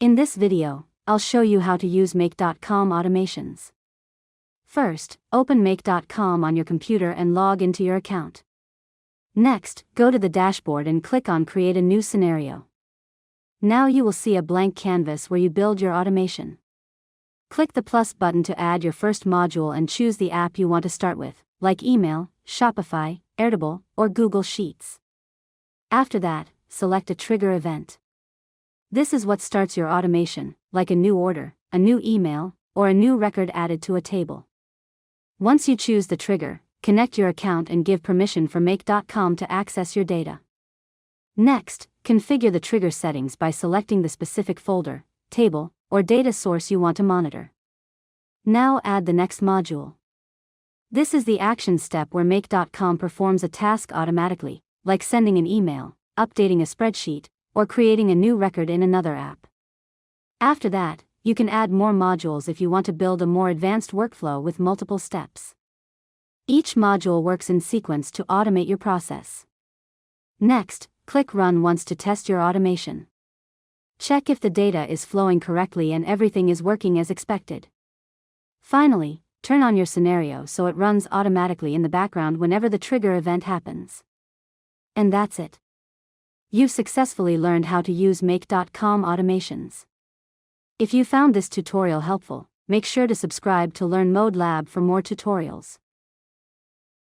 In this video, I'll show you how to use Make.com automations. First, open Make.com on your computer and log into your account. Next, go to the dashboard and click on Create a new scenario. Now you will see a blank canvas where you build your automation. Click the plus button to add your first module and choose the app you want to start with, like email, Shopify, Airtable, or Google Sheets. After that, select a trigger event. This is what starts your automation, like a new order, a new email, or a new record added to a table. Once you choose the trigger, connect your account and give permission for Make.com to access your data. Next, configure the trigger settings by selecting the specific folder, table, or data source you want to monitor. Now add the next module. This is the action step where Make.com performs a task automatically, like sending an email, updating a spreadsheet, or creating a new record in another app. After that, you can add more modules if you want to build a more advanced workflow with multiple steps. Each module works in sequence to automate your process. Next, click Run once to test your automation. Check if the data is flowing correctly and everything is working as expected. Finally, turn on your scenario so it runs automatically in the background whenever the trigger event happens. And that's it. You've successfully learned how to use Make.com automations. If you found this tutorial helpful, make sure to subscribe to Learn Mode Lab for more tutorials.